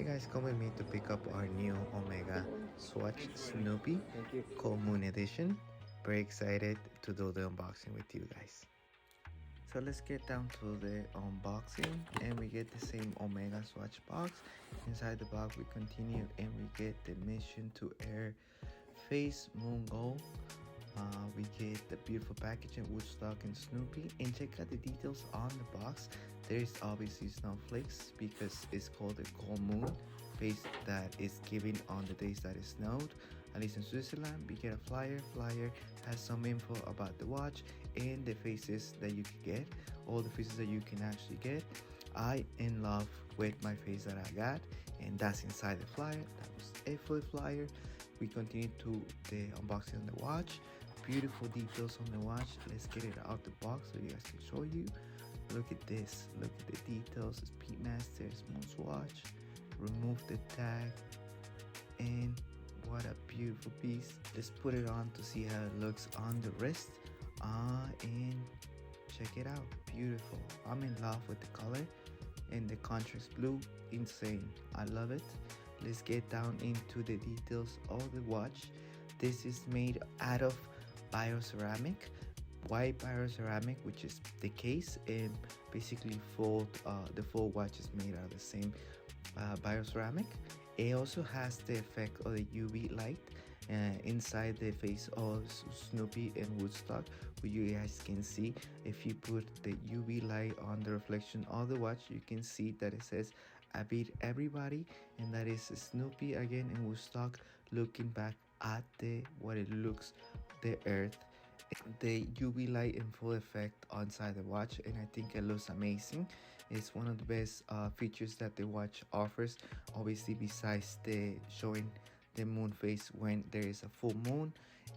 Hi guys, come with me to pick up our new Omega Swatch Snoopy Cold Moon Edition. Very excited to do the unboxing with you guys. So let's get down to the unboxing, and we get the same Omega Swatch box. Inside the box we continue and we get the Mission to Earthphase Moon Gold. We get the beautiful packaging, Woodstock and Snoopy, and check out the details on the box. There is obviously snowflakes because it's called the cold moon phase that is given on the days that it snowed. At least in Switzerland, we get a flyer. Flyer has some info about the watch and the faces that you can get, all the faces that you can actually get. I in love with my face that I got, and that's inside the flyer. That was a full flyer. We continue to the unboxing on the watch. Beautiful details on the watch. Let's get it out the box so you guys can show you. Look at this. Look at the details. It's Speedmaster, it's MoonSwatch. Remove the tag, and what a beautiful piece. Let's put it on to see how it looks on the wrist. And check it out. Beautiful. I'm in love with the color and the contrast blue. Insane. I love it. Let's get down into the details of the watch. This is made out of bioceramic, white bioceramic, which is the case, and basically the full watch is made out of the same bioceramic. It also has the effect of the UV light inside the face of Snoopy and Woodstock, which you guys can see. If you put the UV light on the reflection of the watch, you can see that it says "I beat everybody," and that is Snoopy again in Woodstock looking back at what it looks, the earth, the UV light in full effect inside the watch, and I think it looks amazing. It's one of the best features that the watch offers, obviously besides the showing the moon phase when there is a full moon.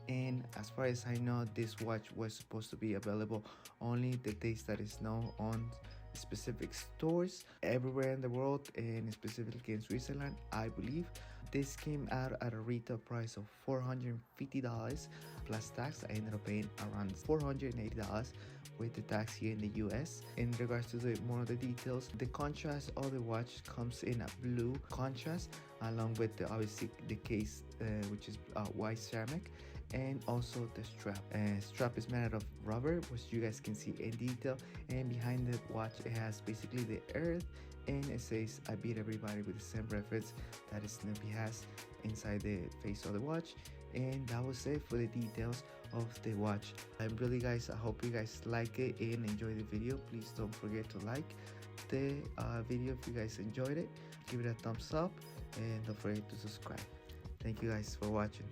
And as far as I know, this watch was supposed to be available only the days that it snow on specific stores everywhere in the world, and specifically in Switzerland, I believe. This came out at a retail price of $450 plus tax. I ended up paying around $480 with the tax here in the US. In regards to more of the details, the contrast of the watch comes in a blue contrast, along with obviously the case, which is white ceramic, and also the strap. Strap is made out of rubber, which you guys can see in detail, and behind the watch it has basically the earth, and it says "I beat everybody," with the same reference that Snoopy has inside the face of the watch. And that was it for the details of the watch. I hope you guys like it and enjoy the video. Please don't forget to like the video if you guys enjoyed it. Give it a thumbs up and don't forget to subscribe. Thank you guys for watching.